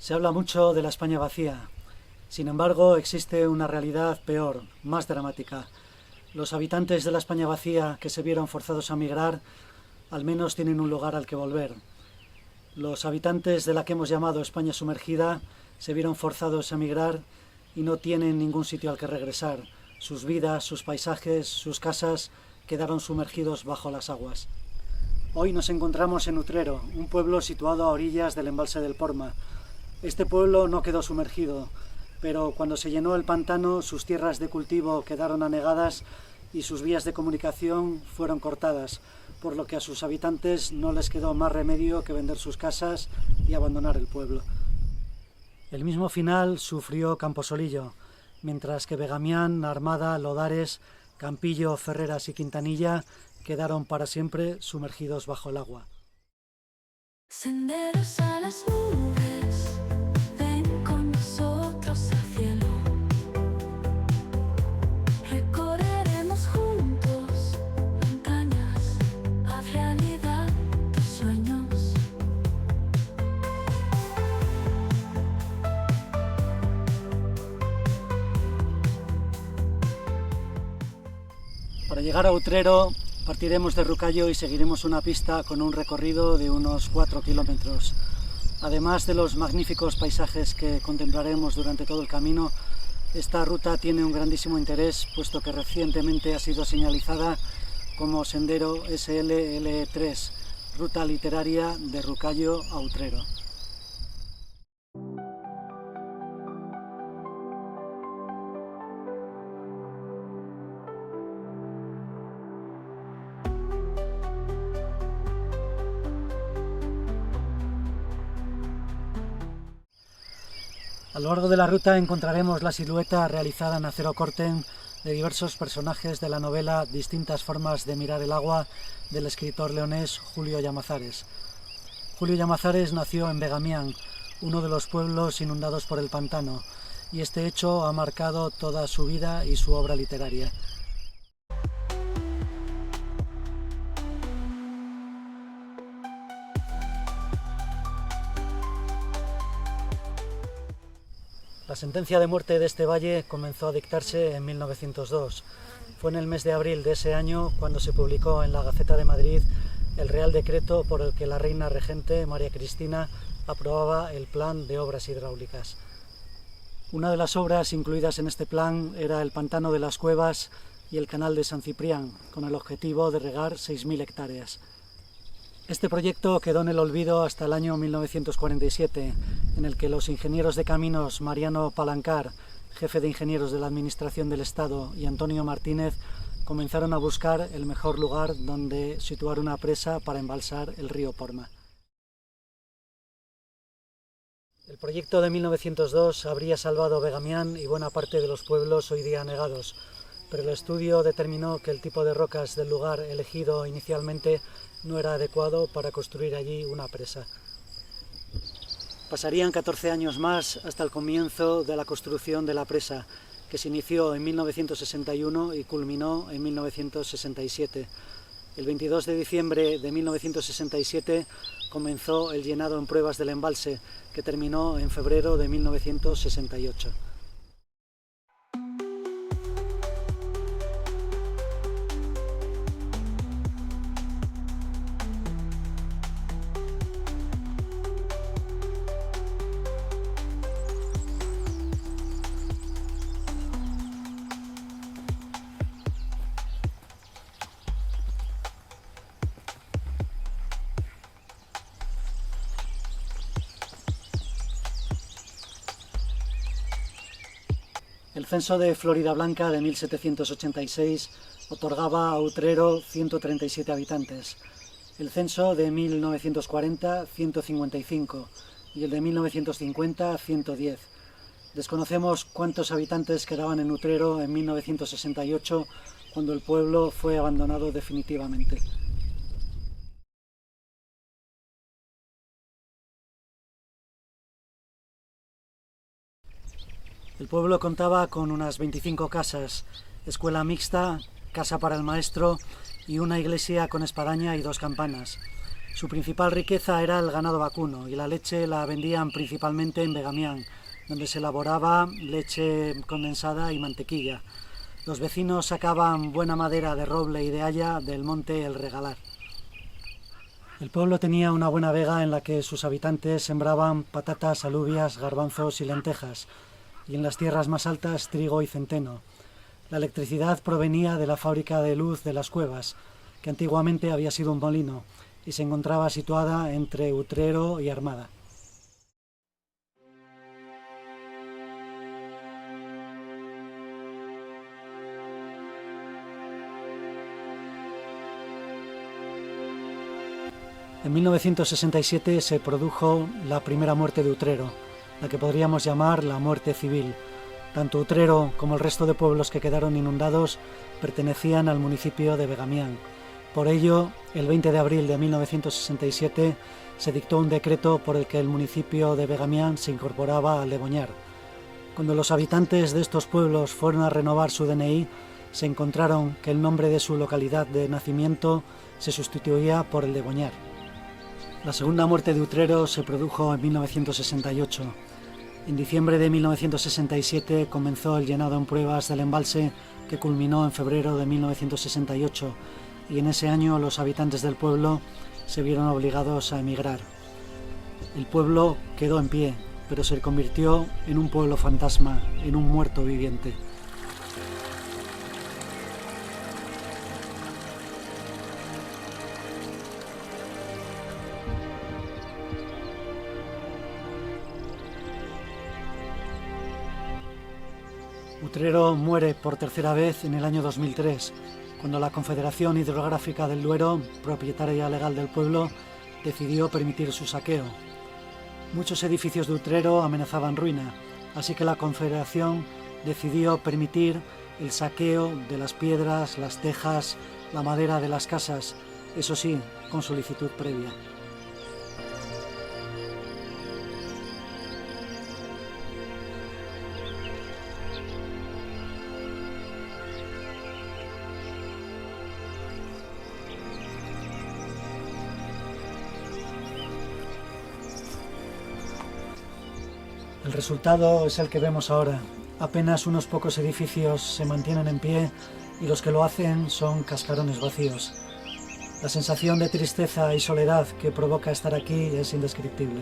Se habla mucho de la España vacía. Sin embargo, existe una realidad peor, más dramática. Los habitantes de la España vacía que se vieron forzados a migrar, al menos tienen un lugar al que volver. Los habitantes de la que hemos llamado España sumergida se vieron forzados a migrar y no tienen ningún sitio al que regresar. Sus vidas, sus paisajes, sus casas quedaron sumergidos bajo las aguas. Hoy nos encontramos en Utrero, un pueblo situado a orillas del embalse del Porma. Este pueblo no quedó sumergido, pero cuando se llenó el pantano, sus tierras de cultivo quedaron anegadas y sus vías de comunicación fueron cortadas, por lo que a sus habitantes no les quedó más remedio que vender sus casas y abandonar el pueblo. El mismo final sufrió Camposolillo, mientras que Begamián, Armada, Lodares, Campillo, Ferreras y Quintanilla quedaron para siempre sumergidos bajo el agua. Senderos a las nubes, ven con nosotros al cielo. Recorreremos juntos montañas, haz realidad tus sueños. Para llegar a Utrero partiremos de Rucallo y seguiremos una pista con un recorrido de unos 4 kilómetros. Además de los magníficos paisajes que contemplaremos durante todo el camino, esta ruta tiene un grandísimo interés, puesto que recientemente ha sido señalizada como Sendero SLLE3, ruta literaria de Rucallo a Utrero. A lo largo de la ruta encontraremos la silueta realizada en acero corten de diversos personajes de la novela Distintas formas de mirar el agua del escritor leonés Julio Llamazares. Julio Llamazares nació en Begamián, uno de los pueblos inundados por el pantano, y este hecho ha marcado toda su vida y su obra literaria. La sentencia de muerte de este valle comenzó a dictarse en 1902. Fue en el mes de abril de ese año cuando se publicó en la Gaceta de Madrid el Real Decreto por el que la reina regente María Cristina aprobaba el Plan de Obras Hidráulicas. Una de las obras incluidas en este plan era el Pantano de las Cuevas y el Canal de San Ciprián, con el objetivo de regar 6.000 hectáreas. Este proyecto quedó en el olvido hasta el año 1947, en el que los ingenieros de caminos Mariano Palancar, jefe de ingenieros de la Administración del Estado, y Antonio Martínez comenzaron a buscar el mejor lugar donde situar una presa para embalsar el río Porma. El proyecto de 1902 habría salvado Begamián y buena parte de los pueblos hoy día anegados, pero el estudio determinó que el tipo de rocas del lugar elegido inicialmente no era adecuado para construir allí una presa. Pasarían 14 años más hasta el comienzo de la construcción de la presa, que se inició en 1961 y culminó en 1967. El 22 de diciembre de 1967 comenzó el llenado en pruebas del embalse, que terminó en febrero de 1968. El censo de Floridablanca de 1786 otorgaba a Utrero 137 habitantes, el censo de 1940 155 y el de 1950 110. Desconocemos cuántos habitantes quedaban en Utrero en 1968, cuando el pueblo fue abandonado definitivamente. El pueblo contaba con unas 25 casas, escuela mixta, casa para el maestro y una iglesia con espadaña y 2 campanas. Su principal riqueza era el ganado vacuno y la leche la vendían principalmente en Begamián, donde se elaboraba leche condensada y mantequilla. Los vecinos sacaban buena madera de roble y de haya del monte El Regalar. El pueblo tenía una buena vega en la que sus habitantes sembraban patatas, alubias, garbanzos y lentejas, y en las tierras más altas trigo y centeno. La electricidad provenía de la fábrica de luz de las Cuevas, que antiguamente había sido un molino, y se encontraba situada entre Utrero y Armada. En 1967 se produjo la primera muerte de Utrero, la que podríamos llamar la muerte civil. Tanto Utrero como el resto de pueblos que quedaron inundados pertenecían al municipio de Begamián. Por ello, el 20 de abril de 1967 se dictó un decreto por el que el municipio de Begamián se incorporaba al de Boñar. Cuando los habitantes de estos pueblos fueron a renovar su DNI, se encontraron que el nombre de su localidad de nacimiento se sustituía por el de Boñar. La segunda muerte de Utrero se produjo en 1968. En diciembre de 1967 comenzó el llenado en pruebas del embalse, que culminó en febrero de 1968, y en ese año los habitantes del pueblo se vieron obligados a emigrar. El pueblo quedó en pie, pero se convirtió en un pueblo fantasma, en un muerto viviente. Utrero muere por tercera vez en el año 2003, cuando la Confederación Hidrográfica del Duero, propietaria legal del pueblo, decidió permitir su saqueo. Muchos edificios de Utrero amenazaban ruina, así que la Confederación decidió permitir el saqueo de las piedras, las tejas, la madera de las casas, eso sí, con solicitud previa. El resultado es el que vemos ahora. Apenas unos pocos edificios se mantienen en pie y los que lo hacen son cascarones vacíos. La sensación de tristeza y soledad que provoca estar aquí es indescriptible.